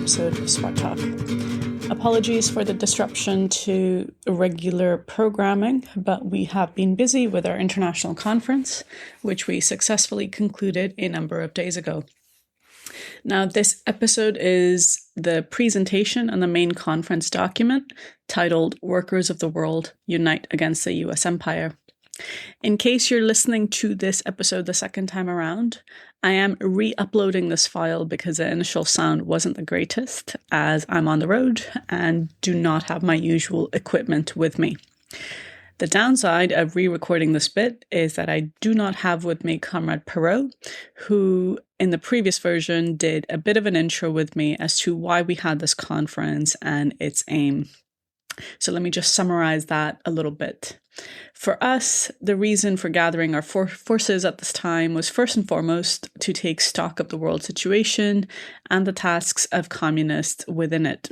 episode of Spark Talk. Apologies for the disruption to regular programming, but we have been busy with our international conference, which we successfully concluded a number of days ago. Now, this episode is the presentation on the main conference document titled Workers of the World Unite Against the US Empire. In case you're listening to this episode the second time around, I am re-uploading this file because the initial sound wasn't the greatest, as I'm on the road and do not have my usual equipment with me. The downside of re-recording this bit is that I do not have with me Comrade Perot, who in the previous version did a bit of an intro with me as to why we had this conference and its aim. So let me just summarize that a little bit. For us, the reason for gathering our forces at this time was first and foremost to take stock of the world situation and the tasks of communists within it,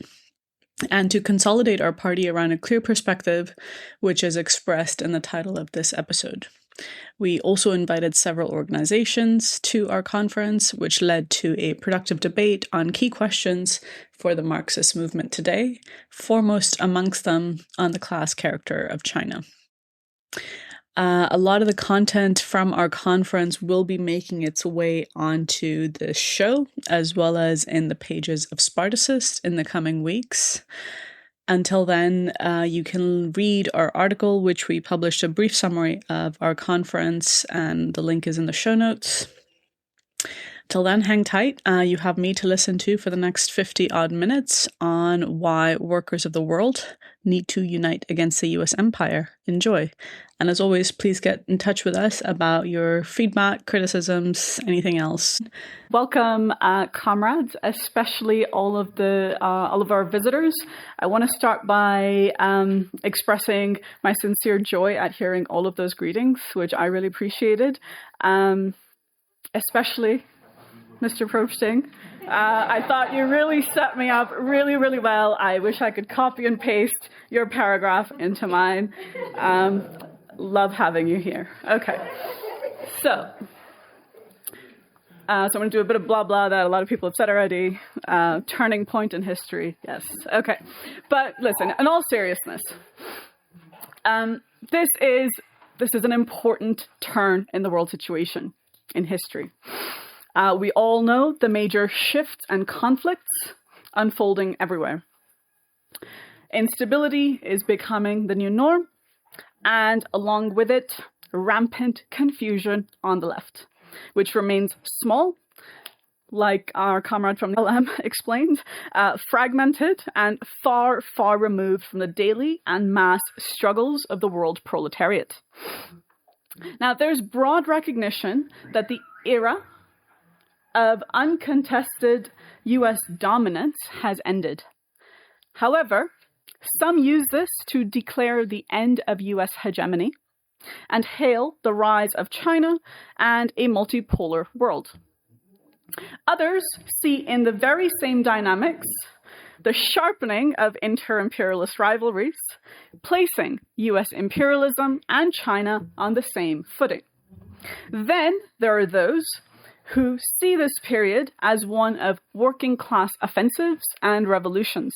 and to consolidate our party around a clear perspective, which is expressed in the title of this episode. We also invited several organizations to our conference, which led to a productive debate on key questions for the Marxist movement today, foremost amongst them on the class character of China. A lot of the content from our conference will be making its way onto the show, as well as in the pages of Spartacist in the coming weeks. Until then, you can read our article, which we published a brief summary of our conference, and the link is in the show notes. Till then, hang tight. You have me to listen to for the next 50 odd minutes on why workers of the world need to unite against the US empire. Enjoy. And as always, please get in touch with us about your feedback, criticisms, anything else. Welcome, comrades, especially all of our visitors. I want to start by expressing my sincere joy at hearing all of those greetings, which I really appreciated, especially Mr. Probsting. I thought you really set me up really, really well. I wish I could copy and paste your paragraph into mine. Love having you here. Okay. So I'm going to do a bit of blah, blah that a lot of people have said already. Turning point in history. Yes. Okay. But listen, in all seriousness, this is an important turn in the world situation in history. We all know the major shifts and conflicts unfolding everywhere. Instability is becoming the new norm, and along with it, rampant confusion on the left, which remains small, like our comrade from LM explained, fragmented and far, far removed from the daily and mass struggles of the world proletariat. Now, there's broad recognition that the era of uncontested US dominance has ended. However, some use this to declare the end of US hegemony and hail the rise of China and a multipolar world. Others see in the very same dynamics the sharpening of inter-imperialist rivalries, placing US imperialism and China on the same footing. Then there are those who see this period as one of working class offensives and revolutions.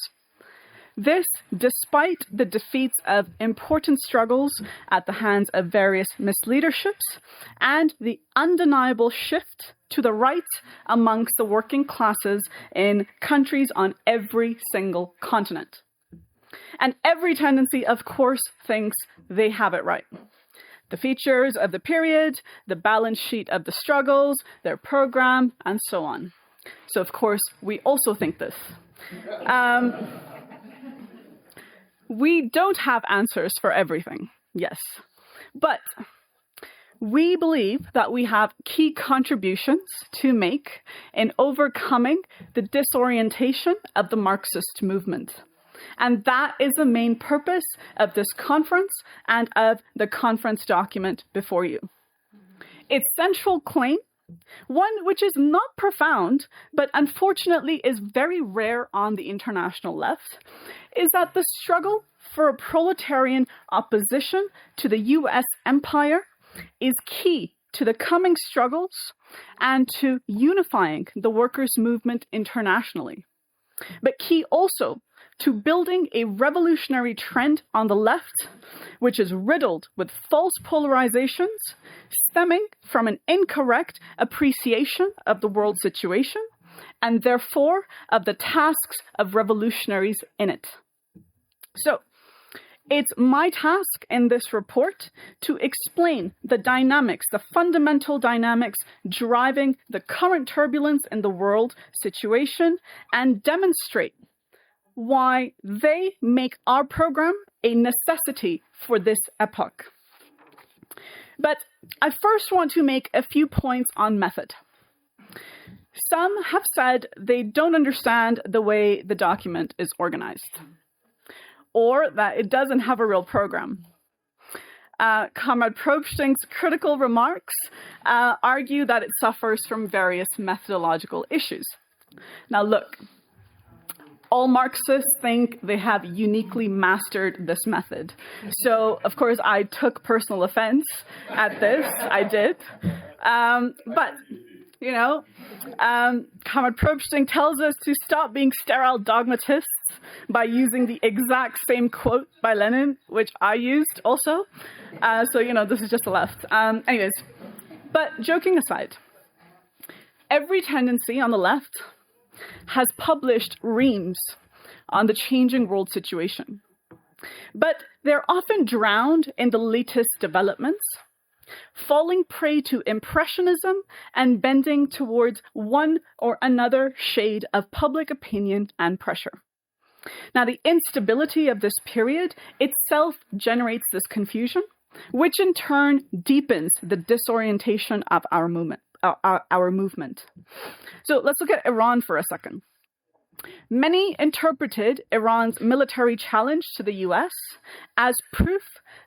This, despite the defeats of important struggles at the hands of various misleaderships and the undeniable shift to the right amongst the working classes in countries on every single continent. And every tendency, of course, thinks they have it right. The features of the period, the balance sheet of the struggles, their program, and so on. So, of course, we also think this. We don't have answers for everything, yes. But we believe that we have key contributions to make in overcoming the disorientation of the Marxist movement. And that is the main purpose of this conference and of the conference document before you. Its central claim, one which is not profound, but unfortunately is very rare on the international left, is that the struggle for a proletarian opposition to the US empire is key to the coming struggles and to unifying the workers' movement internationally. but key also to building a revolutionary trend on the left, which is riddled with false polarizations stemming from an incorrect appreciation of the world situation and therefore of the tasks of revolutionaries in it. So, it's my task in this report to explain the dynamics, the fundamental dynamics driving the current turbulence in the world situation and demonstrate why they make our program a necessity for this epoch. But I first want to make a few points on method. Some have said they don't understand the way the document is organized, or that it doesn't have a real program. Comrade Probsting's critical remarks argue that it suffers from various methodological issues. Now look, all Marxists think they have uniquely mastered this method. So, of course, I took personal offense at this. I did. But, you know, Comrade Probsting tells us to stop being sterile dogmatists by using the exact same quote by Lenin, which I used also. So, you know, this is just the left. Anyways, but joking aside, every tendency on the left has published reams on the changing world situation. But they're often drowned in the latest developments, falling prey to impressionism and bending towards one or another shade of public opinion and pressure. Now, the instability of this period itself generates this confusion, which in turn deepens the disorientation of our movement. So let's look at Iran for a second. Many interpreted Iran's military challenge to the US as proof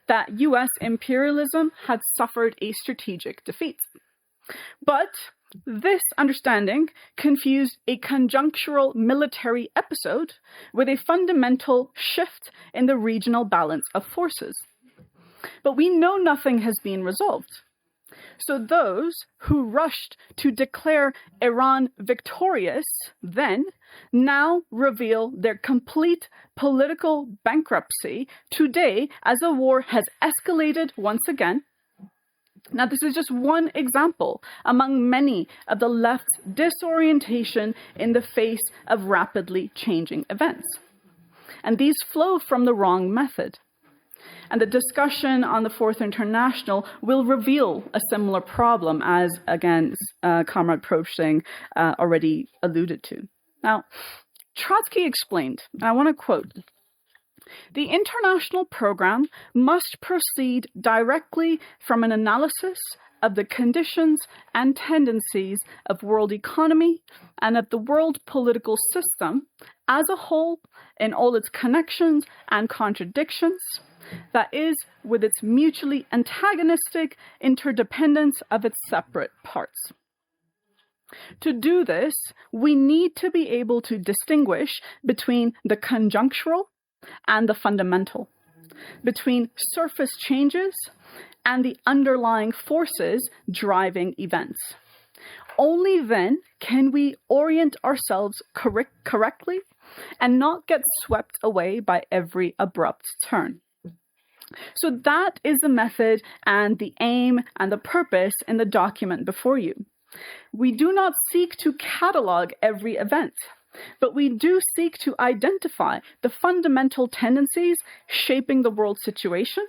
that US imperialism had suffered a strategic defeat. But this understanding confused a conjunctural military episode with a fundamental shift in the regional balance of forces. But we know nothing has been resolved. So those who rushed to declare Iran victorious then now reveal their complete political bankruptcy today as the war has escalated once again. Now, this is just one example among many of the left's disorientation in the face of rapidly changing events. And these flow from the wrong method. And the discussion on the Fourth International will reveal a similar problem, as, again, Comrade Probsting already alluded to. Now, Trotsky explained, and I want to quote, "The international program must proceed directly from an analysis of the conditions and tendencies of world economy and of the world political system as a whole in all its connections and contradictions, that is, with its mutually antagonistic interdependence of its separate parts. To do this, we need to be able to distinguish between the conjunctural and the fundamental, between surface changes and the underlying forces driving events. Only then can we orient ourselves correctly and not get swept away by every abrupt turn." So that is the method and the aim and the purpose in the document before you. We do not seek to catalog every event, but we do seek to identify the fundamental tendencies shaping the world situation,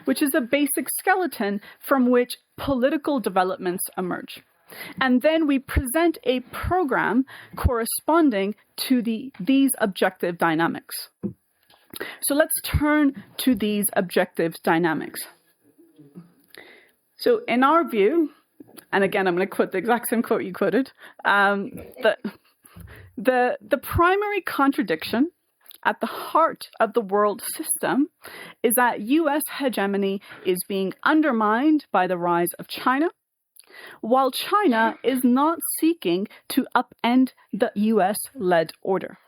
which is a basic skeleton from which political developments emerge. And then we present a program corresponding to these objective dynamics. So let's turn to these objective dynamics. So in our view, and again, I'm going to quote the exact same quote you quoted, the primary contradiction at the heart of the world system is that US hegemony is being undermined by the rise of China, while China is not seeking to upend the US-led order.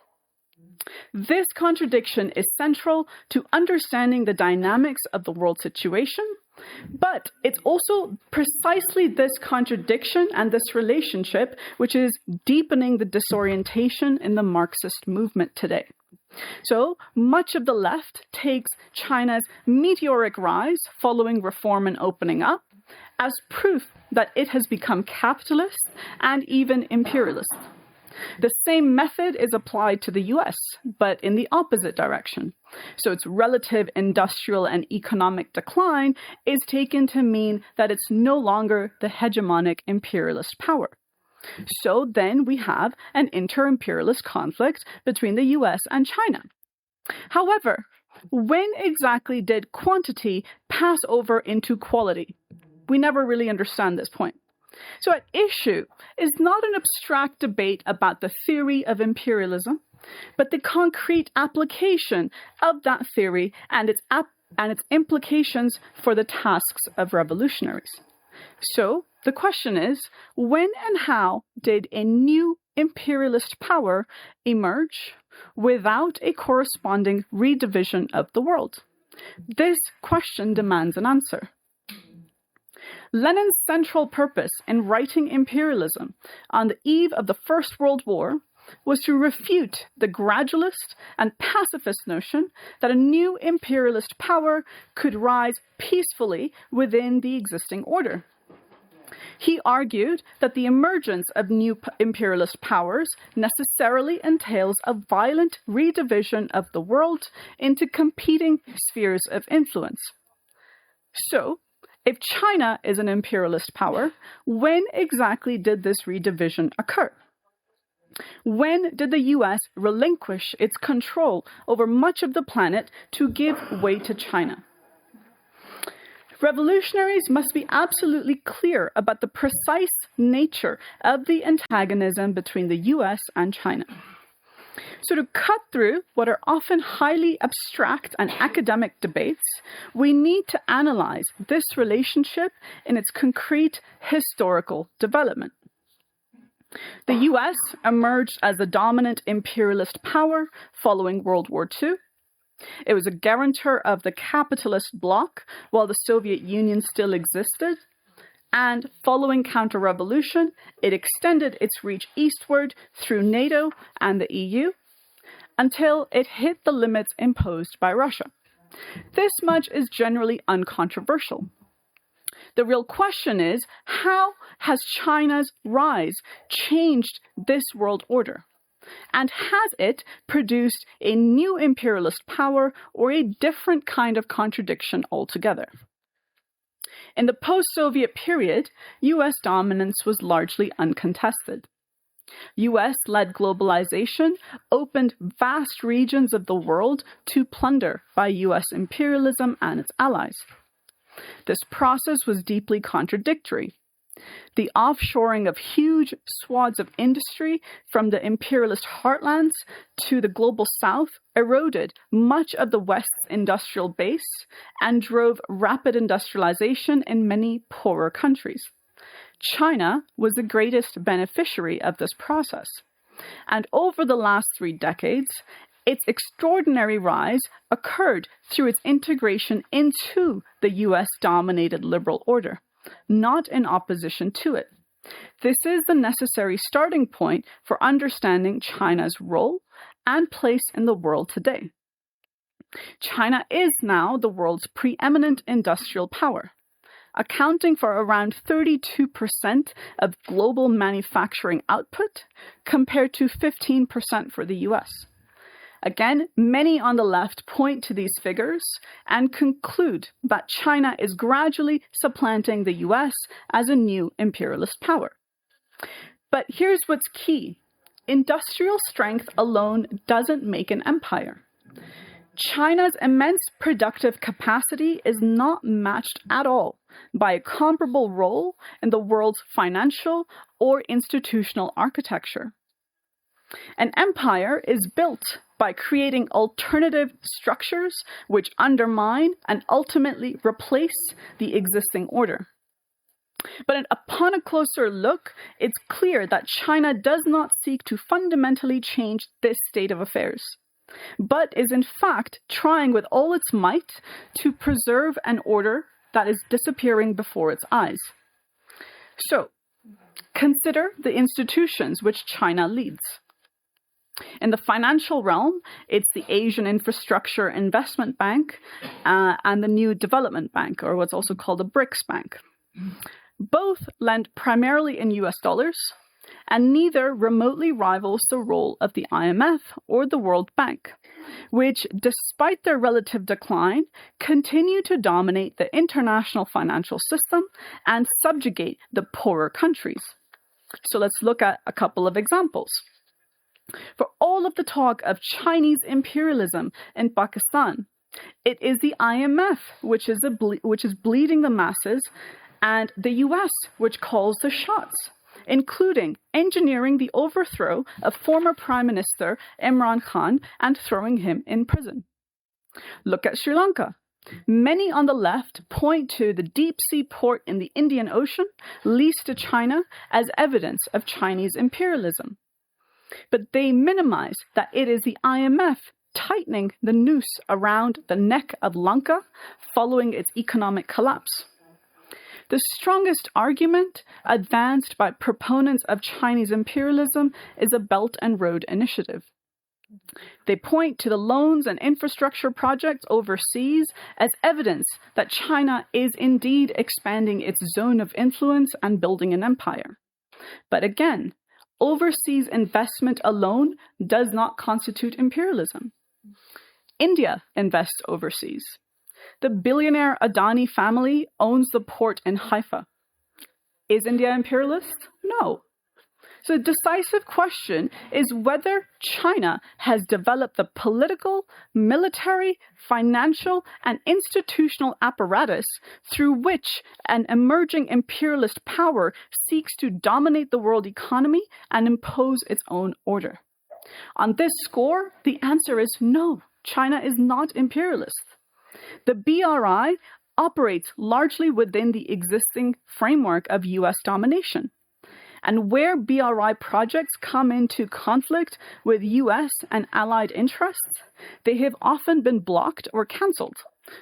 This contradiction is central to understanding the dynamics of the world situation But it's also precisely this contradiction and this relationship which is deepening the disorientation in the Marxist movement today. So much of the left takes China's meteoric rise following reform and opening up as proof that it has become capitalist and even imperialist. The same method is applied to the US, but in the opposite direction. So its relative industrial and economic decline is taken to mean that it's no longer the hegemonic imperialist power. So then we have an inter-imperialist conflict between the US and China. However, when exactly did quantity pass over into quality? We never really understand this point. So at issue is not an abstract debate about the theory of imperialism, but the concrete application of that theory and its implications for the tasks of revolutionaries. So the question is, when and how did a new imperialist power emerge without a corresponding redivision of the world? This question demands an answer. Lenin's central purpose in writing Imperialism on the eve of the First World War was to refute the gradualist and pacifist notion that a new imperialist power could rise peacefully within the existing order. He argued that the emergence of new imperialist powers necessarily entails a violent redivision of the world into competing spheres of influence. So, if China is an imperialist power, when exactly did this redivision occur? When did the US relinquish its control over much of the planet to give way to China? Revolutionaries must be absolutely clear about the precise nature of the antagonism between the US and China. So to cut through what are often highly abstract and academic debates, we need to analyze this relationship in its concrete historical development. The US emerged as the dominant imperialist power following World War II. It was a guarantor of the capitalist bloc while the Soviet Union still existed. And following counter-revolution, it extended its reach eastward through NATO and the EU until it hit the limits imposed by Russia. This much is generally uncontroversial. The real question is, how has China's rise changed this world order? And has it produced a new imperialist power or a different kind of contradiction altogether? In the post-Soviet period, US dominance was largely uncontested. US-led globalization opened vast regions of the world to plunder by US imperialism and its allies. This process was deeply contradictory. The offshoring of huge swaths of industry from the imperialist heartlands to the global south eroded much of the West's industrial base and drove rapid industrialization in many poorer countries. China was the greatest beneficiary of this process. And over the last 3 decades, its extraordinary rise occurred through its integration into the US-dominated liberal order, not in opposition to it. This is the necessary starting point for understanding China's role and place in the world today. China is now the world's preeminent industrial power, accounting for around 32% of global manufacturing output compared to 15% for the US. Again, many on the left point to these figures and conclude that China is gradually supplanting the US as a new imperialist power. But here's what's key. Industrial strength alone doesn't make an empire. China's immense productive capacity is not matched at all by a comparable role in the world's financial or institutional architecture. An empire is built by creating alternative structures which undermine and ultimately replace the existing order. But upon a closer look, it's clear that China does not seek to fundamentally change this state of affairs, but is in fact trying with all its might to preserve an order that is disappearing before its eyes. So, consider the institutions which China leads. In the financial realm, it's the Asian Infrastructure Investment Bank and the New Development Bank, or what's also called the BRICS Bank. Both lend primarily in US dollars, and neither remotely rivals the role of the IMF or the World Bank, which, despite their relative decline, continue to dominate the international financial system and subjugate the poorer countries. So let's look at a couple of examples. For all of the talk of Chinese imperialism in Pakistan, it is the IMF which is bleeding the masses, and the US which calls the shots, including engineering the overthrow of former Prime Minister Imran Khan and throwing him in prison. Look at Sri Lanka. Many on the left point to the deep sea port in the Indian Ocean leased to China as evidence of Chinese imperialism. But they minimize that it is the IMF tightening the noose around the neck of Lanka following its economic collapse. The strongest argument advanced by proponents of Chinese imperialism is the Belt and Road Initiative. They point to the loans and infrastructure projects overseas as evidence that China is indeed expanding its zone of influence and building an empire. But again, overseas investment alone does not constitute imperialism. India invests overseas. The billionaire Adani family owns the port in Haifa. Is India imperialist? No. So the decisive question is whether China has developed the political, military, financial, and institutional apparatus through which an emerging imperialist power seeks to dominate the world economy and impose its own order. On this score, the answer is no, China is not imperialist. The BRI operates largely within the existing framework of US domination. And where BRI projects come into conflict with US and allied interests, they have often been blocked or cancelled,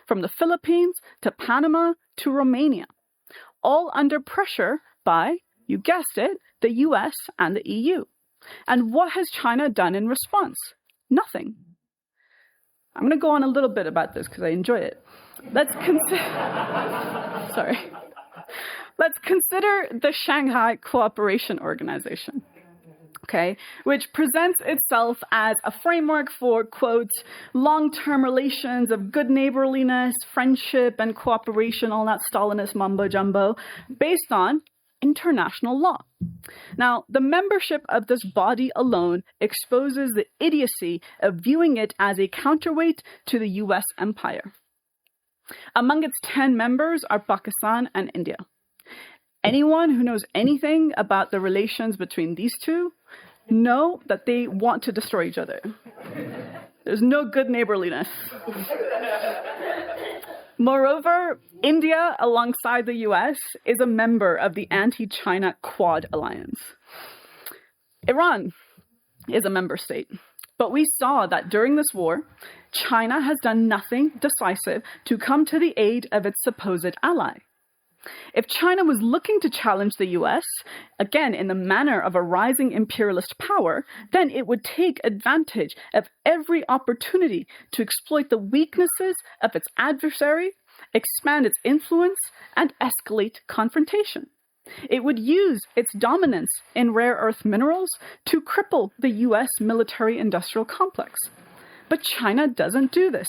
from the Philippines to Panama to Romania, all under pressure by, you guessed it, the US and the EU. And what has China done in response? Nothing. I'm going to go on a little bit about this because I enjoy it. Let's consider the Shanghai Cooperation Organization, okay, which presents itself as a framework for, quote, long-term relations of good neighborliness, friendship, and cooperation, all that Stalinist mumbo-jumbo, based on international law. Now, the membership of this body alone exposes the idiocy of viewing it as a counterweight to the US empire. Among its 10 members are Pakistan and India. Anyone who knows anything about the relations between these two know that they want to destroy each other. There's no good neighborliness. Moreover, India, alongside the US, is a member of the anti-China Quad Alliance. Iran is a member state, but we saw that during this war, China has done nothing decisive to come to the aid of its supposed ally. If China was looking to challenge the US, again in the manner of a rising imperialist power, then it would take advantage of every opportunity to exploit the weaknesses of its adversary, expand its influence, and escalate confrontation. It would use its dominance in rare earth minerals to cripple the US military-industrial complex. But China doesn't do this.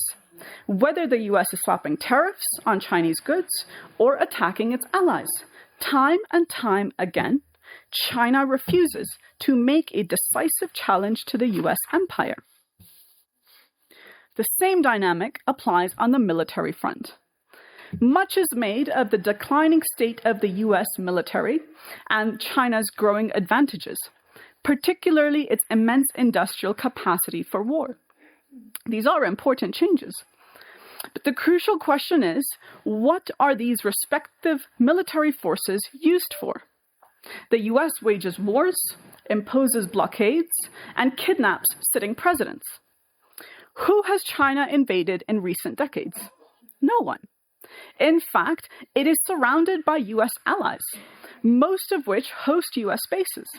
Whether the US is slapping tariffs on Chinese goods or attacking its allies, time and time again, China refuses to make a decisive challenge to the US empire. The same dynamic applies on the military front. Much is made of the declining state of the US military and China's growing advantages, particularly its immense industrial capacity for war. These are important changes. But the crucial question is, what are these respective military forces used for? The US wages wars, imposes blockades, and kidnaps sitting presidents. Who has China invaded in recent decades? No one. In fact, it is surrounded by US allies, most of which host US bases.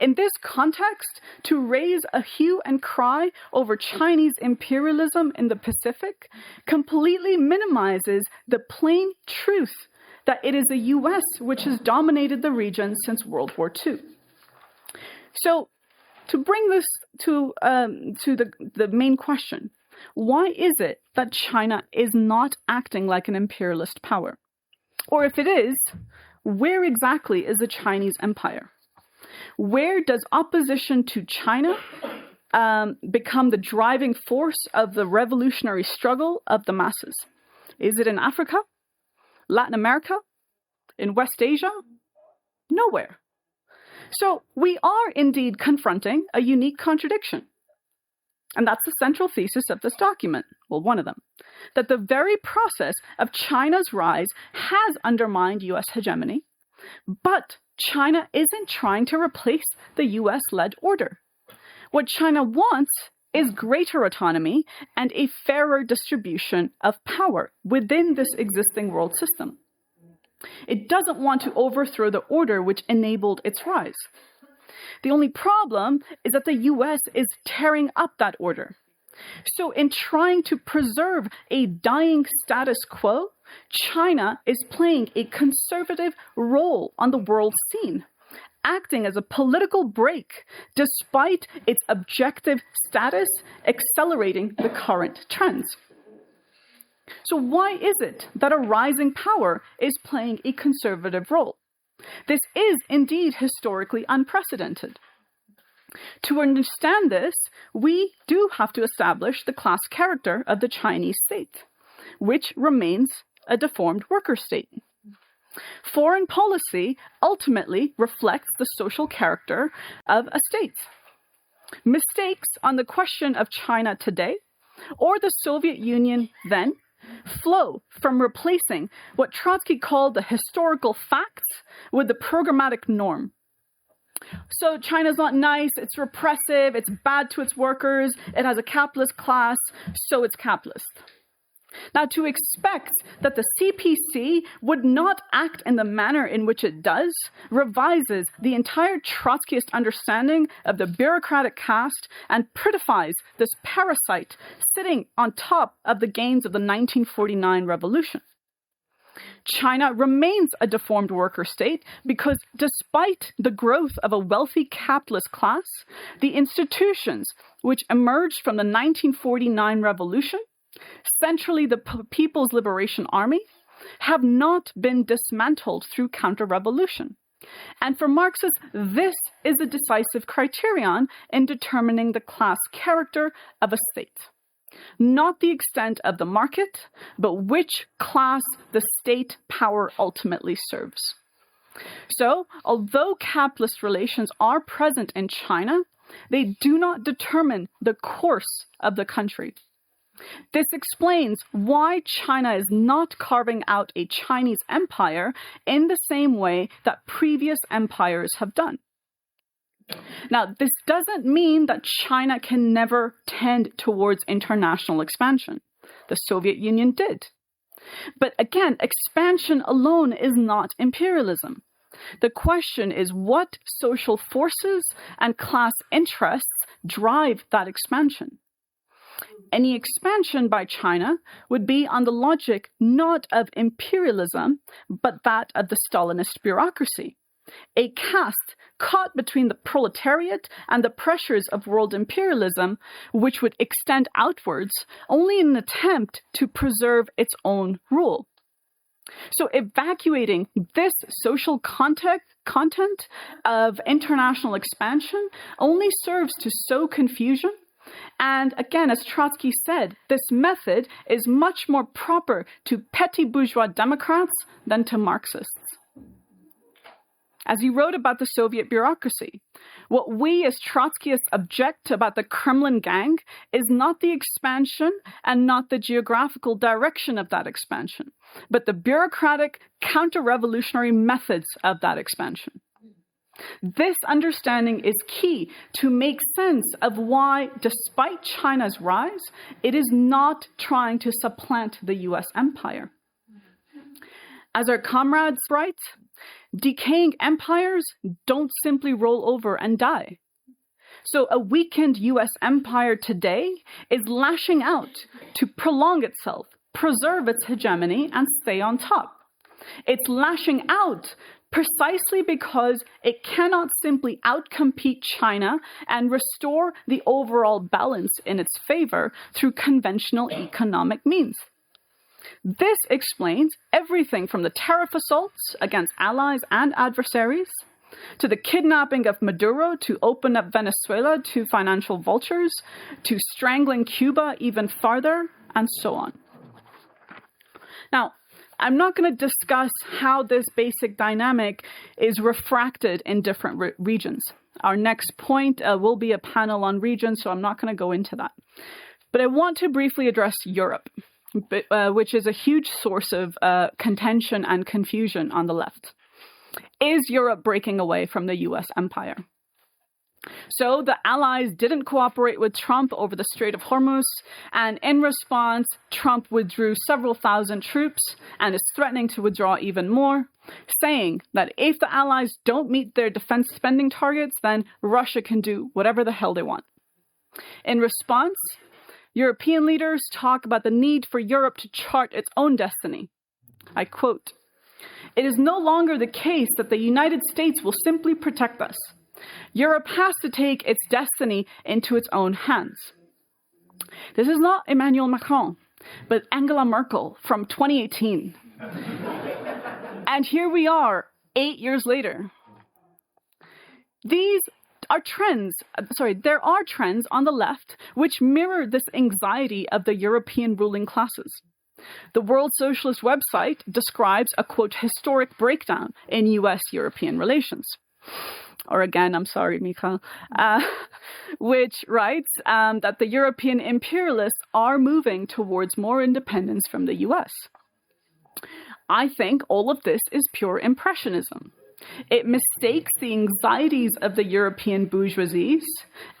In this context, to raise a hue and cry over Chinese imperialism in the Pacific completely minimizes the plain truth that it is the US which has dominated the region since World War II. So, to bring this to the main question, why is it that China is not acting like an imperialist power? Or if it is, where exactly is the Chinese empire? Where does opposition to China become the driving force of the revolutionary struggle of the masses? Is it in Africa? Latin America? In West Asia? Nowhere. So we are indeed confronting a unique contradiction. And that's the central thesis of this document, well, one of them, that the very process of China's rise has undermined US hegemony, but China isn't trying to replace the US-led order. What China wants is greater autonomy and a fairer distribution of power within this existing world system. It doesn't want to overthrow the order which enabled its rise. The only problem is that the US is tearing up that order. So in trying to preserve a dying status quo, China is playing a conservative role on the world scene, acting as a political brake despite its objective status accelerating the current trends. So why is it that a rising power is playing a conservative role? This is indeed historically unprecedented. To understand this, we do have to establish the class character of the Chinese state, which remains a deformed worker state. Foreign policy ultimately reflects the social character of a state. Mistakes on the question of China today, or the Soviet Union then, flow from replacing what Trotsky called the historical facts with the programmatic norm. So China's not nice, it's repressive, it's bad to its workers, it has a capitalist class, so it's capitalist. Now, to expect that the CPC would not act in the manner in which it does revises the entire Trotskyist understanding of the bureaucratic caste and prettifies this parasite sitting on top of the gains of the 1949 revolution. China remains a deformed worker state because despite the growth of a wealthy capitalist class, the institutions which emerged from the 1949 revolution, centrally the People's Liberation Army, have not been dismantled through counter-revolution. And for Marxists, this is a decisive criterion in determining the class character of a state. Not the extent of the market, but which class the state power ultimately serves. So, although capitalist relations are present in China, they do not determine the course of the country. This explains why China is not carving out a Chinese empire in the same way that previous empires have done. Now, this doesn't mean that China can never tend towards international expansion. The Soviet Union did. But again, expansion alone is not imperialism. The question is what social forces and class interests drive that expansion. Any expansion by China would be on the logic not of imperialism, but that of the Stalinist bureaucracy. A caste caught between the proletariat and the pressures of world imperialism, which would extend outwards only in an attempt to preserve its own rule. So evacuating this social content of international expansion only serves to sow confusion. And again, as Trotsky said, this method is much more proper to petty bourgeois Democrats than to Marxists. As he wrote about the Soviet bureaucracy, what we as Trotskyists object about the Kremlin gang is not the expansion and not the geographical direction of that expansion, but the bureaucratic counter-revolutionary methods of that expansion. This understanding is key to make sense of why, despite China's rise, it is not trying to supplant the US empire. As our comrades write, decaying empires don't simply roll over and die. So a weakened US empire today is lashing out to prolong itself, preserve its hegemony, and stay on top. It's lashing out precisely because it cannot simply outcompete China and restore the overall balance in its favor through conventional economic means. This explains everything from the tariff assaults against allies and adversaries, to the kidnapping of Maduro to open up Venezuela to financial vultures, to strangling Cuba even farther, and so on. Now, I'm not going to discuss how this basic dynamic is refracted in different regions. Our next point will be a panel on regions, so I'm not going to go into that. But I want to briefly address Europe, which is a huge source of contention and confusion on the left. Is Europe breaking away from the US empire? So the Allies didn't cooperate with Trump over the Strait of Hormuz, and in response, Trump withdrew several thousand troops and is threatening to withdraw even more, saying that if the Allies don't meet their defense spending targets, then Russia can do whatever the hell they want. In response, European leaders talk about the need for Europe to chart its own destiny. I quote, "It is no longer the case that the United States will simply protect us. Europe has to take its destiny into its own hands." This is not Emmanuel Macron, but Angela Merkel from 2018. And here we are, 8 years later. There are trends on the left which mirror this anxiety of the European ruling classes. The World Socialist website describes a, quote, historic breakdown in US-European relations. Or again, I'm sorry, Mikhail, which writes that the European imperialists are moving towards more independence from the US. I think all of this is pure impressionism. It mistakes the anxieties of the European bourgeoisies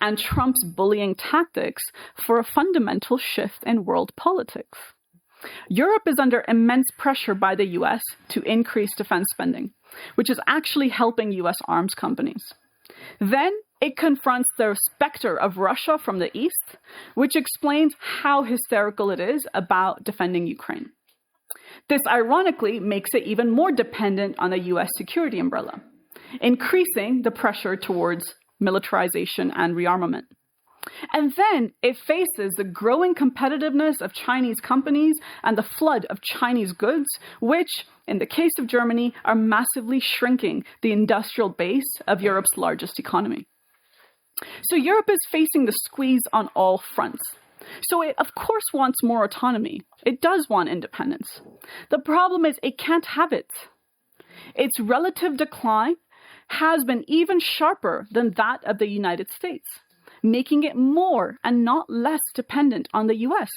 and Trump's bullying tactics for a fundamental shift in world politics. Europe is under immense pressure by the US to increase defense spending, which is actually helping US arms companies. Then it confronts the specter of Russia from the east, which explains how hysterical it is about defending Ukraine. This ironically makes it even more dependent on the US security umbrella, increasing the pressure towards militarization and rearmament. And then it faces the growing competitiveness of Chinese companies and the flood of Chinese goods, which, in the case of Germany, are massively shrinking the industrial base of Europe's largest economy. So Europe is facing the squeeze on all fronts. So it, of course, wants more autonomy. It does want independence. The problem is it can't have it. Its relative decline has been even sharper than that of the United States, making it more and not less dependent on the US.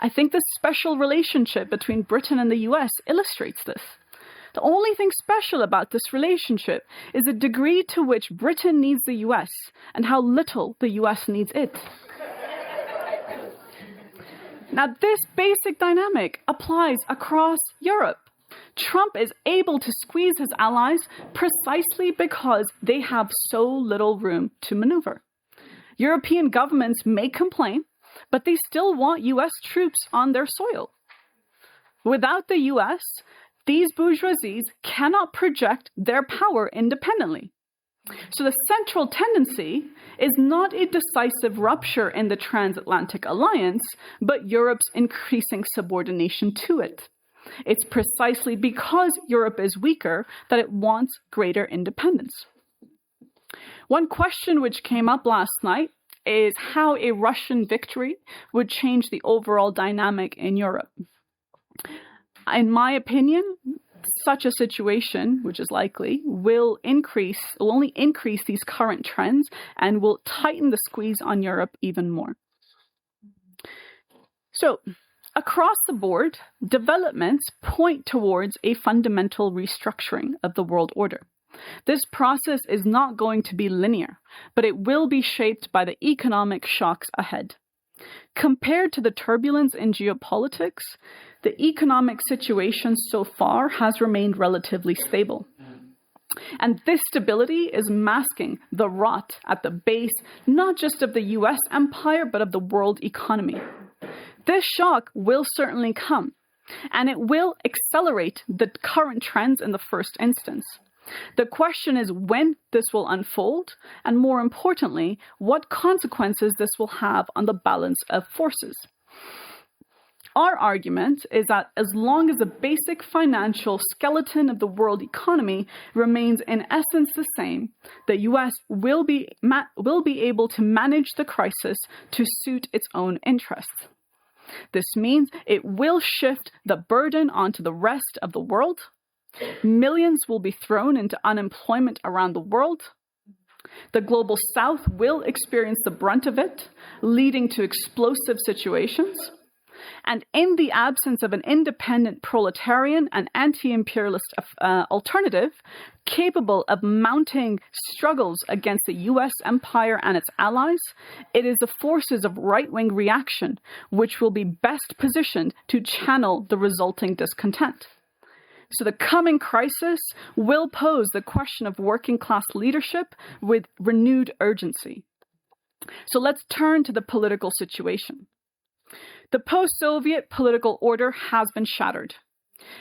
I think the special relationship between Britain and the US illustrates this. The only thing special about this relationship is the degree to which Britain needs the US and how little the US needs it. Now, this basic dynamic applies across Europe. Trump is able to squeeze his allies precisely because they have so little room to maneuver. European governments may complain, but they still want US troops on their soil. Without the US, these bourgeoisies cannot project their power independently. So the central tendency is not a decisive rupture in the transatlantic alliance, but Europe's increasing subordination to it. It's precisely because Europe is weaker that it wants greater independence. One question which came up last night is how a Russian victory would change the overall dynamic in Europe. In my opinion, such a situation, which is likely, will only increase these current trends and will tighten the squeeze on Europe even more. So, across the board, developments point towards a fundamental restructuring of the world order. This process is not going to be linear, but it will be shaped by the economic shocks ahead. Compared to the turbulence in geopolitics, the economic situation so far has remained relatively stable. And this stability is masking the rot at the base, not just of the US empire, but of the world economy. This shock will certainly come, and it will accelerate the current trends in the first instance. The question is when this will unfold, and more importantly, what consequences this will have on the balance of forces. Our argument is that as long as the basic financial skeleton of the world economy remains in essence the same, the US will be able to manage the crisis to suit its own interests. This means it will shift the burden onto the rest of the world. Millions will be thrown into unemployment around the world. The global south will experience the brunt of it, leading to explosive situations. And in the absence of an independent proletarian and anti-imperialist alternative capable of mounting struggles against the US empire and its allies, it is the forces of right-wing reaction which will be best positioned to channel the resulting discontent. So the coming crisis will pose the question of working class leadership with renewed urgency. So let's turn to the political situation. The post-Soviet political order has been shattered.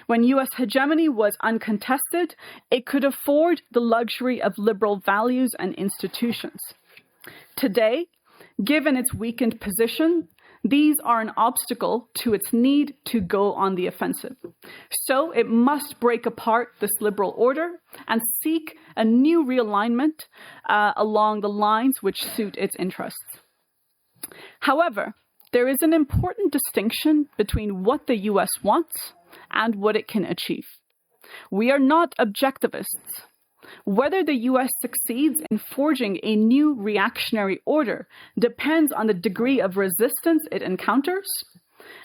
When US hegemony was uncontested, it could afford the luxury of liberal values and institutions. Today, given its weakened position, these are an obstacle to its need to go on the offensive. So it must break apart this liberal order and seek a new realignment along the lines which suit its interests. However, there is an important distinction between what the US wants and what it can achieve. We are not objectivists. Whether the US succeeds in forging a new reactionary order depends on the degree of resistance it encounters,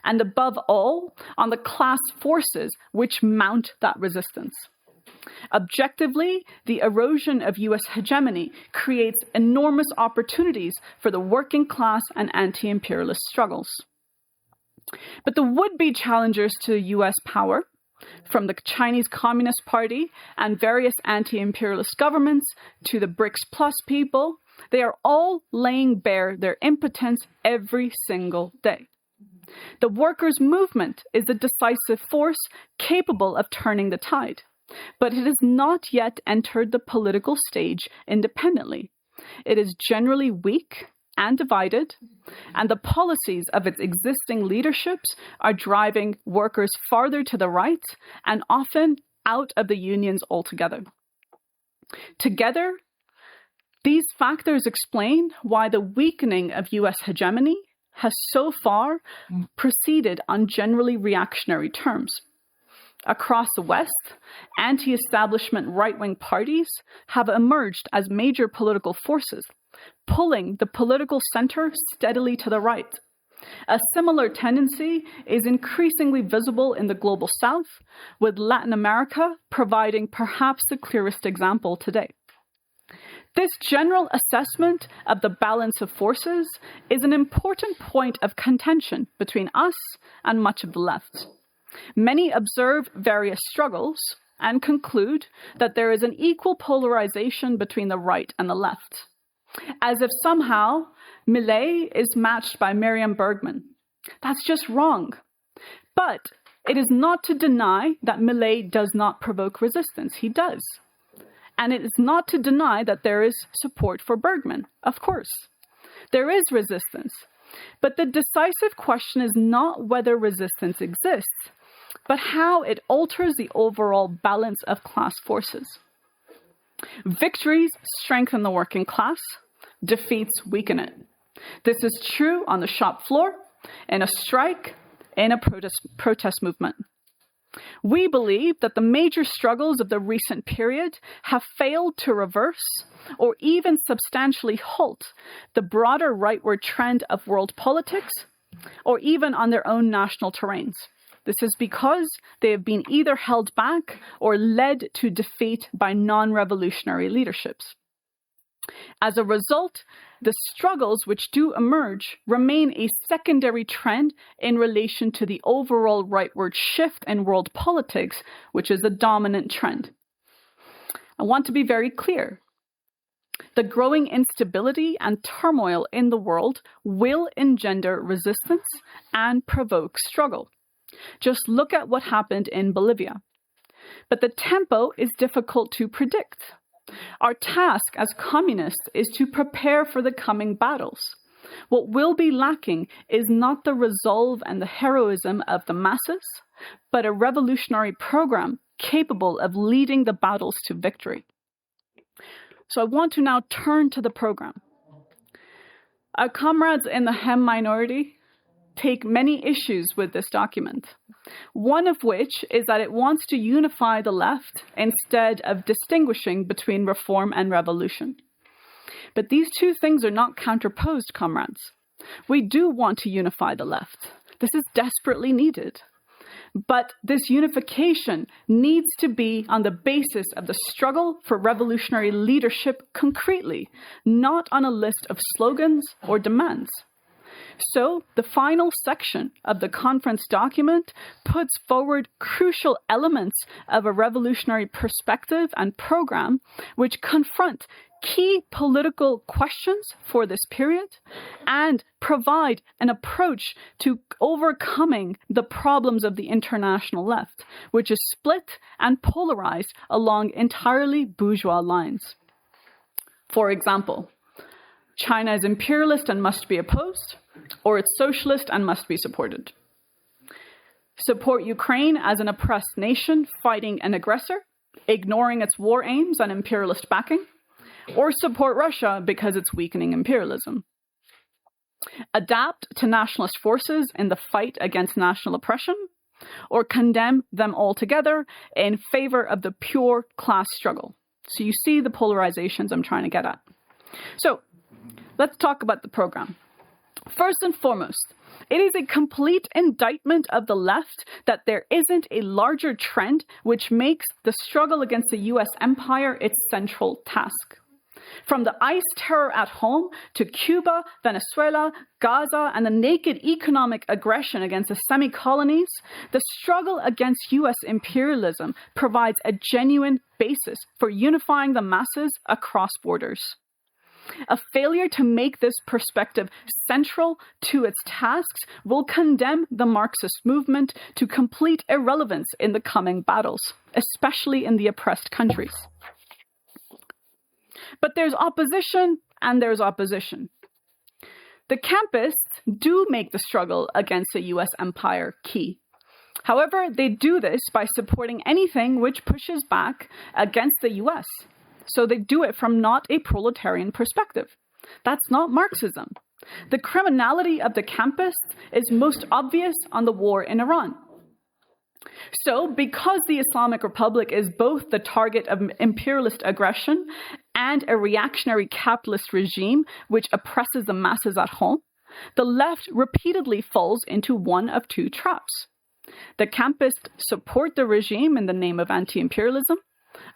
and above all, on the class forces which mount that resistance. Objectively, the erosion of US hegemony creates enormous opportunities for the working class and anti-imperialist struggles. But the would-be challengers to US power, from the Chinese Communist Party and various anti-imperialist governments to the BRICS Plus people, they are all laying bare their impotence every single day. The workers' movement is the decisive force capable of turning the tide, but it has not yet entered the political stage independently. It is generally weak and divided, and the policies of its existing leaderships are driving workers farther to the right and often out of the unions altogether. Together, these factors explain why the weakening of US hegemony has so far proceeded on generally reactionary terms. Across the West, anti-establishment right-wing parties have emerged as major political forces, pulling the political center steadily to the right. A similar tendency is increasingly visible in the global South, with Latin America providing perhaps the clearest example today. This general assessment of the balance of forces is an important point of contention between us and much of the left. Many observe various struggles and conclude that there is an equal polarization between the right and the left, as if somehow Millet is matched by Miriam Bergman. That's just wrong. But it is not to deny that Millet does not provoke resistance. He does. And it is not to deny that there is support for Bergman. Of course, there is resistance. But the decisive question is not whether resistance exists, but how it alters the overall balance of class forces. Victories strengthen the working class, defeats weaken it. This is true on the shop floor, in a strike, in a protest movement. We believe that the major struggles of the recent period have failed to reverse or even substantially halt the broader rightward trend of world politics, or even on their own national terrains. This is because they have been either held back or led to defeat by non-revolutionary leaderships. As a result, the struggles which do emerge remain a secondary trend in relation to the overall rightward shift in world politics, which is the dominant trend. I want to be very clear. The growing instability and turmoil in the world will engender resistance and provoke struggle. Just look at what happened in Bolivia. But the tempo is difficult to predict. Our task as communists is to prepare for the coming battles. What will be lacking is not the resolve and the heroism of the masses, but a revolutionary program capable of leading the battles to victory. So I want to now turn to the program. Our comrades in the HEM minority take many issues with this document, one of which is that it wants to unify the left instead of distinguishing between reform and revolution. But these two things are not counterposed, comrades. We do want to unify the left. This is desperately needed. But this unification needs to be on the basis of the struggle for revolutionary leadership concretely, not on a list of slogans or demands. So, the final section of the conference document puts forward crucial elements of a revolutionary perspective and program which confront key political questions for this period and provide an approach to overcoming the problems of the international left, which is split and polarized along entirely bourgeois lines. For example, China is imperialist and must be opposed, or it's socialist and must be supported. Support Ukraine as an oppressed nation fighting an aggressor, ignoring its war aims and imperialist backing, or support Russia because it's weakening imperialism. Adapt to nationalist forces in the fight against national oppression, or condemn them altogether in favor of the pure class struggle. So you see the polarizations I'm trying to get at. So let's talk about the program. First and foremost, it is a complete indictment of the left that there isn't a larger trend which makes the struggle against the US empire its central task. From the ICE terror at home to Cuba, Venezuela, Gaza, and the naked economic aggression against the semi-colonies, the struggle against US imperialism provides a genuine basis for unifying the masses across borders. A failure to make this perspective central to its tasks will condemn the Marxist movement to complete irrelevance in the coming battles, especially in the oppressed countries. But there's opposition and there's opposition. The campists do make the struggle against the US empire key. However, they do this by supporting anything which pushes back against the US. So they do it from not a proletarian perspective. That's not Marxism. The criminality of the campists is most obvious on the war in Iran. So, because the Islamic Republic is both the target of imperialist aggression and a reactionary capitalist regime which oppresses the masses at home, the left repeatedly falls into one of two traps. The campists support the regime in the name of anti-imperialism.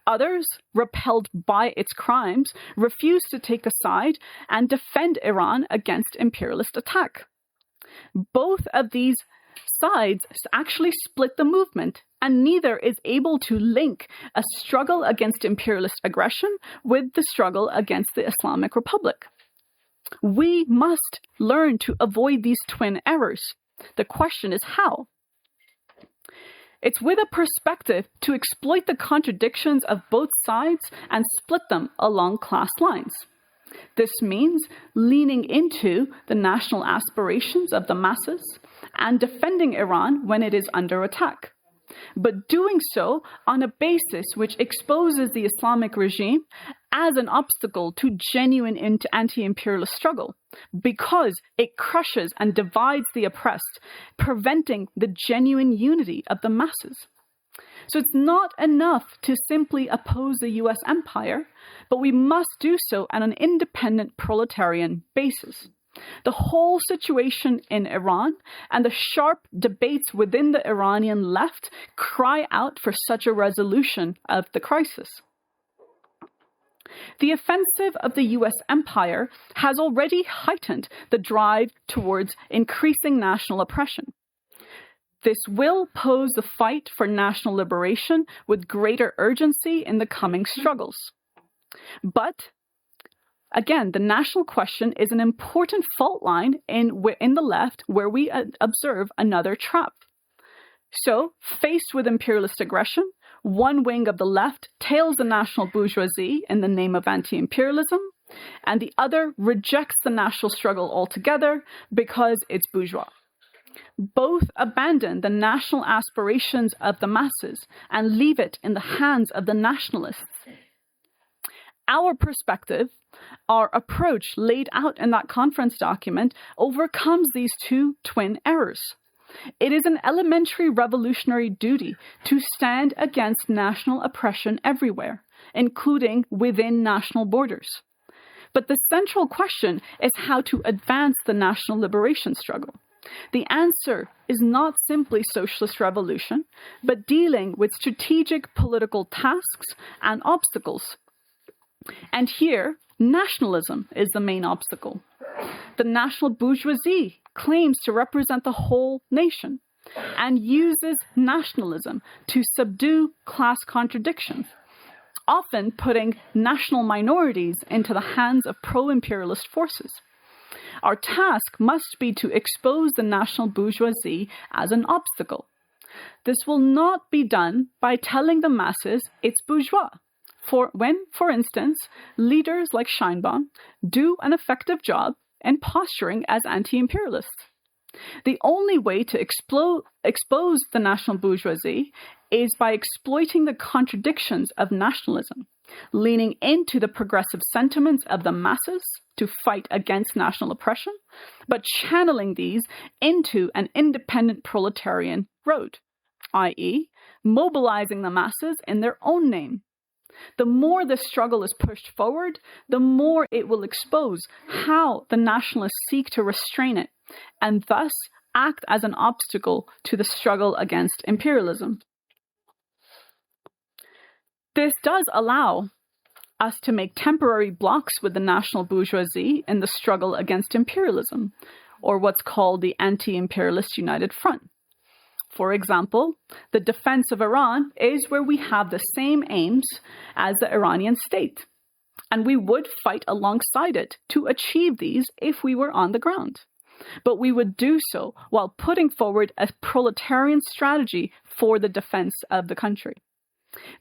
Others, repelled by its crimes, refuse to take a side and defend Iran against imperialist attack. Both of these sides actually split the movement, and neither is able to link a struggle against imperialist aggression with the struggle against the Islamic Republic. We must learn to avoid these twin errors. The question is how? It's with a perspective to exploit the contradictions of both sides and split them along class lines. This means leaning into the national aspirations of the masses and defending Iran when it is under attack, but doing so on a basis which exposes the Islamic regime as an obstacle to genuine anti-imperialist struggle, because it crushes and divides the oppressed, preventing the genuine unity of the masses. So it's not enough to simply oppose the US empire, but we must do so on an independent proletarian basis. The whole situation in Iran and the sharp debates within the Iranian left cry out for such a resolution of the crisis. The offensive of the US empire has already heightened the drive towards increasing national oppression. This will pose the fight for national liberation with greater urgency in the coming struggles. But again, the national question is an important fault line in the left where we observe another trap. So, faced with imperialist aggression, one wing of the left tails the national bourgeoisie in the name of anti-imperialism, and the other rejects the national struggle altogether because it's bourgeois. Both abandon the national aspirations of the masses and leave it in the hands of the nationalists. Our perspective, our approach laid out in that conference document, overcomes these two twin errors. It is an elementary revolutionary duty to stand against national oppression everywhere, including within national borders. But the central question is how to advance the national liberation struggle. The answer is not simply socialist revolution, but dealing with strategic political tasks and obstacles. And here, nationalism is the main obstacle. The national bourgeoisie claims to represent the whole nation and uses nationalism to subdue class contradictions, often putting national minorities into the hands of pro-imperialist forces. Our task must be to expose the national bourgeoisie as an obstacle. This will not be done by telling the masses it's bourgeois. For instance, leaders like Scheinbaum do an effective job in posturing as anti-imperialists. The only way to expose the national bourgeoisie is by exploiting the contradictions of nationalism, leaning into the progressive sentiments of the masses to fight against national oppression, but channeling these into an independent proletarian road, i.e., mobilizing the masses in their own name. The more the struggle is pushed forward, the more it will expose how the nationalists seek to restrain it, and thus act as an obstacle to the struggle against imperialism. This does allow us to make temporary blocks with the national bourgeoisie in the struggle against imperialism, or what's called the Anti-Imperialist United Front. For example, the defense of Iran is where we have the same aims as the Iranian state, and we would fight alongside it to achieve these if we were on the ground. But we would do so while putting forward a proletarian strategy for the defense of the country.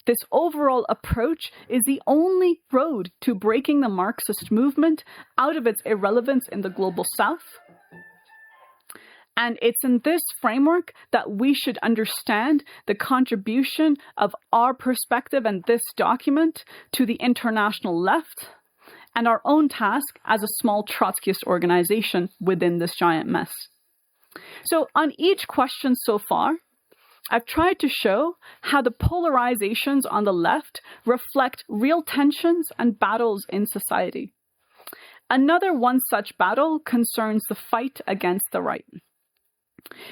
This overall approach is the only road to breaking the Marxist movement out of its irrelevance in the global south. And it's in this framework that we should understand the contribution of our perspective and this document to the international left and our own task as a small Trotskyist organization within this giant mess. So on each question so far, I've tried to show how the polarizations on the left reflect real tensions and battles in society. Another one such battle concerns the fight against the right.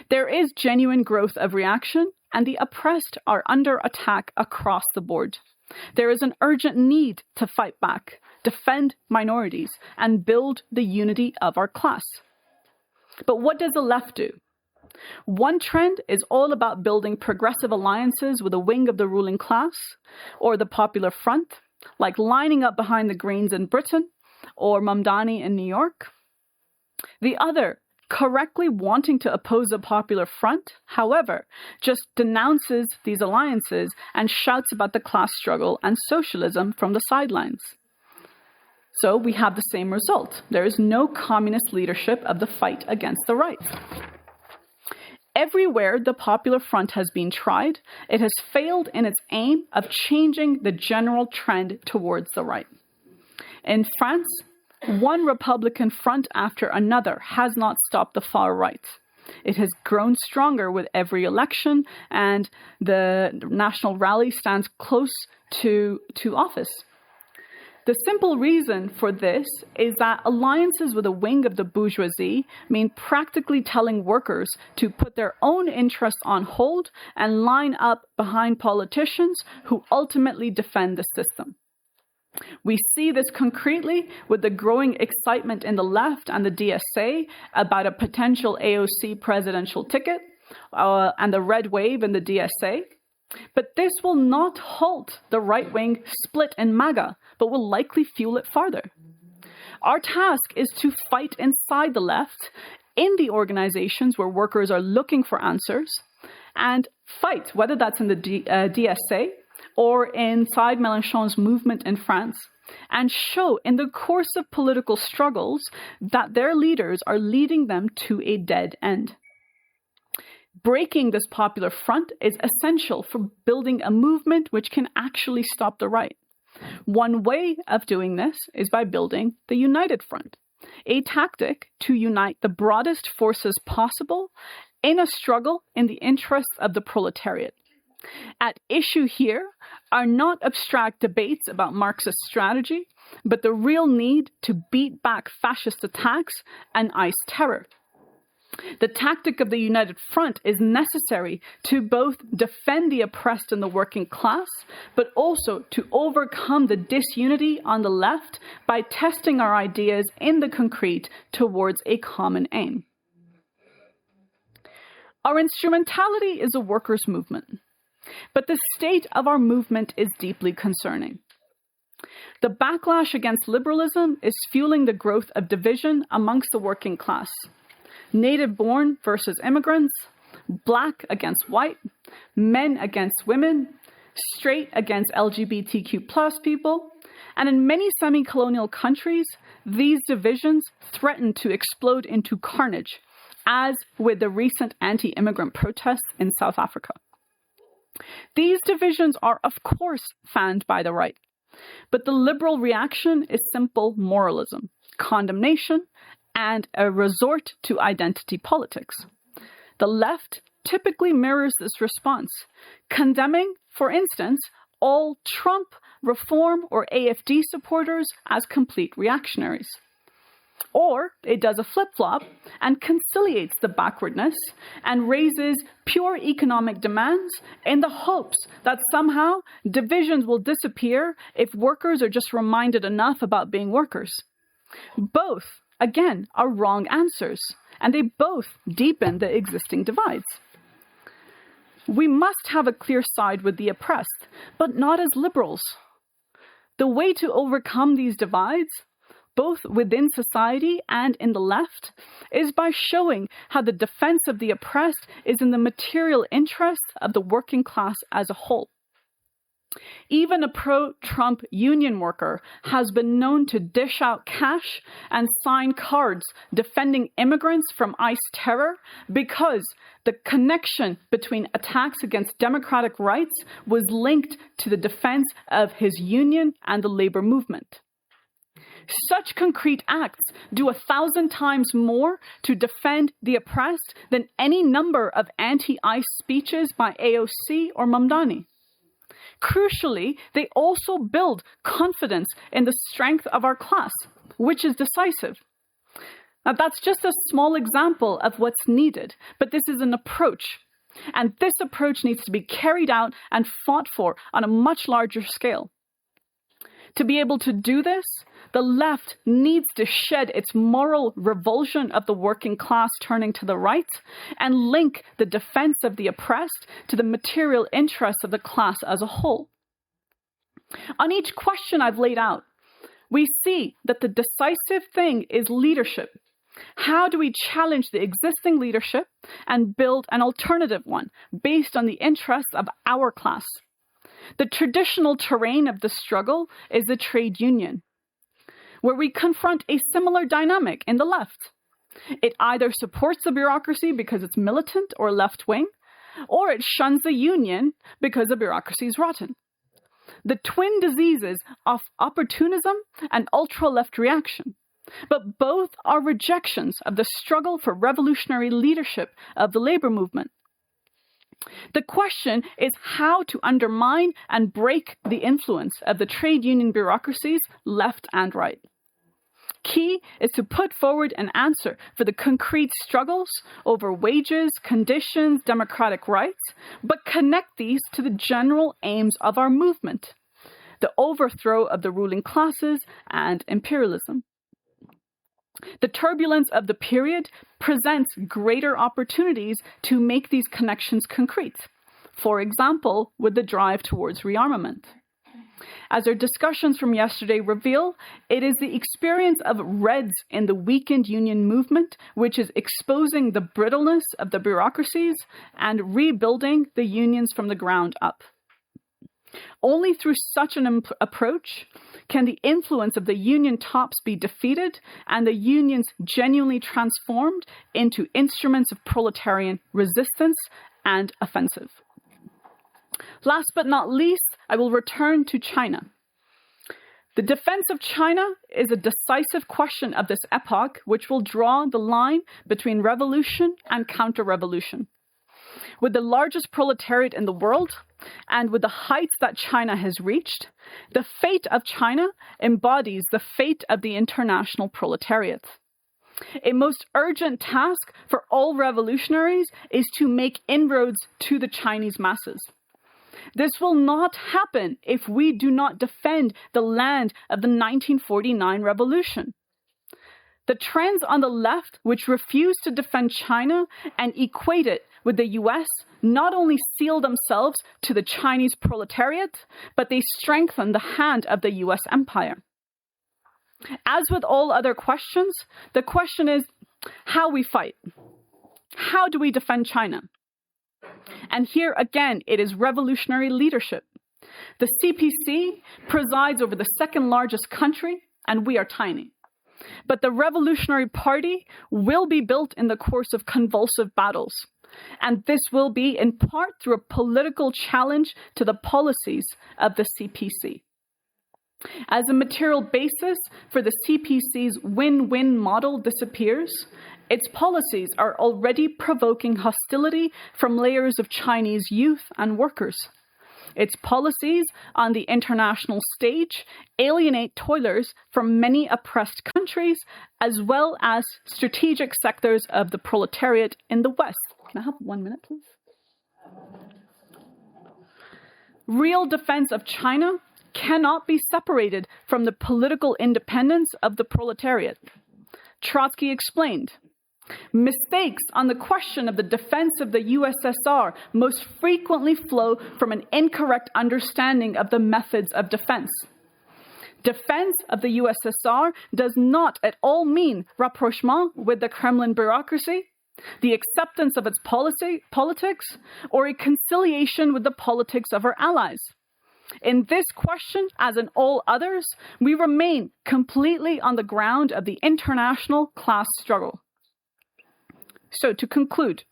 There is genuine growth of reaction, and the oppressed are under attack across the board. There is an urgent need to fight back, defend minorities, and build the unity of our class. But what does the left do? One trend is all about building progressive alliances with a wing of the ruling class or the Popular Front, like lining up behind the Greens in Britain or Mamdani in New York. The other, correctly wanting to oppose the Popular Front, however, just denounces these alliances and shouts about the class struggle and socialism from the sidelines. So we have the same result. There is no communist leadership of the fight against the right. Everywhere the Popular Front has been tried, it has failed in its aim of changing the general trend towards the right. In France, one Republican front after another has not stopped the far right. It has grown stronger with every election, and the National Rally stands close to office. The simple reason for this is that alliances with a wing of the bourgeoisie mean practically telling workers to put their own interests on hold and line up behind politicians who ultimately defend the system. We see this concretely with the growing excitement in the left and the DSA about a potential AOC presidential ticket and the red wave in the DSA. But this will not halt the right-wing split in MAGA, but will likely fuel it farther. Our task is to fight inside the left in the organizations where workers are looking for answers and fight, whether that's in the DSA or inside Mélenchon's movement in France, and show in the course of political struggles that their leaders are leading them to a dead end. Breaking this popular front is essential for building a movement which can actually stop the right. One way of doing this is by building the United Front, a tactic to unite the broadest forces possible in a struggle in the interests of the proletariat. At issue here are not abstract debates about Marxist strategy, but the real need to beat back fascist attacks and ICE terror. The tactic of the United Front is necessary to both defend the oppressed and the working class, but also to overcome the disunity on the left by testing our ideas in the concrete towards a common aim. Our instrumentality is a workers' movement, but the state of our movement is deeply concerning. The backlash against liberalism is fueling the growth of division amongst the working class. Native-born versus immigrants, black against white, men against women, straight against LGBTQ+ people, and in many semi-colonial countries, these divisions threaten to explode into carnage, as with the recent anti-immigrant protests in South Africa. These divisions are, of course, fanned by the right, but the liberal reaction is simple moralism, condemnation, and a resort to identity politics. The left typically mirrors this response, condemning, for instance, all Trump, Reform, or AFD supporters as complete reactionaries. Or it does a flip-flop and conciliates the backwardness and raises pure economic demands in the hopes that somehow divisions will disappear if workers are just reminded enough about being workers. Both, again, are wrong answers, and they both deepen the existing divides. We must have a clear side with the oppressed, but not as liberals. The way to overcome these divides, both within society and in the left, is by showing how the defense of the oppressed is in the material interests of the working class as a whole. Even a pro-Trump union worker has been known to dish out cash and sign cards defending immigrants from ICE terror because the connection between attacks against democratic rights was linked to the defense of his union and the labor movement. Such concrete acts do 1,000 times more to defend the oppressed than any number of anti-ICE speeches by AOC or Mamdani. Crucially, they also build confidence in the strength of our class, which is decisive. Now, that's just a small example of what's needed, but this is an approach. And this approach needs to be carried out and fought for on a much larger scale. To be able to do this, the left needs to shed its moral revulsion of the working class turning to the right and link the defense of the oppressed to the material interests of the class as a whole. On each question I've laid out, we see that the decisive thing is leadership. How do we challenge the existing leadership and build an alternative one based on the interests of our class? The traditional terrain of the struggle is the trade union, where we confront a similar dynamic in the left. It either supports the bureaucracy because it's militant or left-wing, or it shuns the union because the bureaucracy is rotten. The twin diseases of opportunism and ultra-left reaction, but both are rejections of the struggle for revolutionary leadership of the labor movement. The question is how to undermine and break the influence of the trade union bureaucracies, left and right. Key is to put forward an answer for the concrete struggles over wages, conditions, democratic rights, but connect these to the general aims of our movement. The overthrow of the ruling classes and imperialism. The turbulence of the period presents greater opportunities to make these connections concrete, for example, with the drive towards rearmament. As our discussions from yesterday reveal, it is the experience of Reds in the weakened union movement which is exposing the brittleness of the bureaucracies and rebuilding the unions from the ground up. Only through such an approach can the influence of the union tops be defeated and the unions genuinely transformed into instruments of proletarian resistance and offensive. Last but not least, I will return to China. The defense of China is a decisive question of this epoch, which will draw the line between revolution and counter-revolution. With the largest proletariat in the world, and with the heights that China has reached, the fate of China embodies the fate of the international proletariat. A most urgent task for all revolutionaries is to make inroads to the Chinese masses. This will not happen if we do not defend the land of the 1949 revolution. The trends on the left, which refuse to defend China and equate it with the US, not only seal themselves to the Chinese proletariat, but they strengthen the hand of the US empire. As with all other questions, the question is how we fight. How do we defend China? And here again, it is revolutionary leadership. The CPC presides over the second largest country, and we are tiny. But the Revolutionary Party will be built in the course of convulsive battles. And this will be in part through a political challenge to the policies of the CPC. As the material basis for the CPC's win-win model disappears, its policies are already provoking hostility from layers of Chinese youth and workers. Its policies on the international stage alienate toilers from many oppressed countries, as well as strategic sectors of the proletariat in the West. Can I have 1 minute, please? Real defense of China cannot be separated from the political independence of the proletariat. Trotsky explained, mistakes on the question of the defense of the USSR most frequently flow from an incorrect understanding of the methods of defense. Defense of the USSR does not at all mean rapprochement with the Kremlin bureaucracy, the acceptance of its politics, or a conciliation with the politics of our allies. In this question, as in all others, we remain completely on the ground of the international class struggle. So, to conclude,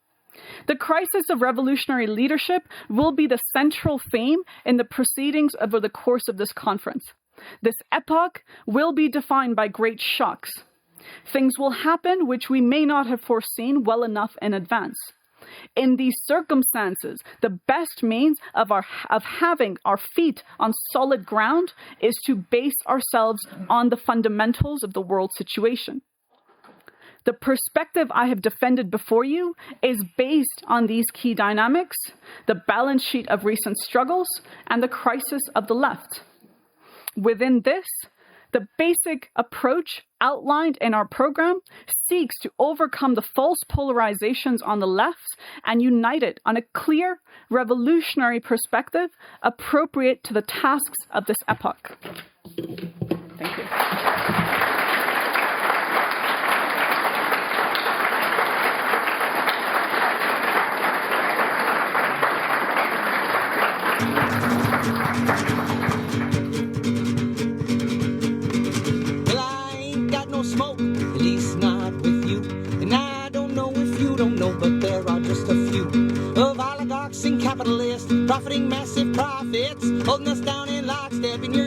the crisis of revolutionary leadership will be the central theme in the proceedings over the course of this conference. This epoch will be defined by great shocks. Things will happen which we may not have foreseen well enough in advance. In these circumstances, the best means of having our feet on solid ground is to base ourselves on the fundamentals of the world situation. The perspective I have defended before you is based on these key dynamics, the balance sheet of recent struggles, and the crisis of the left. Within this, the basic approach outlined in our program seeks to overcome the false polarizations on the left and unite it on a clear, revolutionary perspective appropriate to the tasks of this epoch. Thank you. Smoke, at least not with you. And I don't know if you don't know, but there are just a few of oligarchs and capitalists profiting massive profits, holding us down in lockstep in your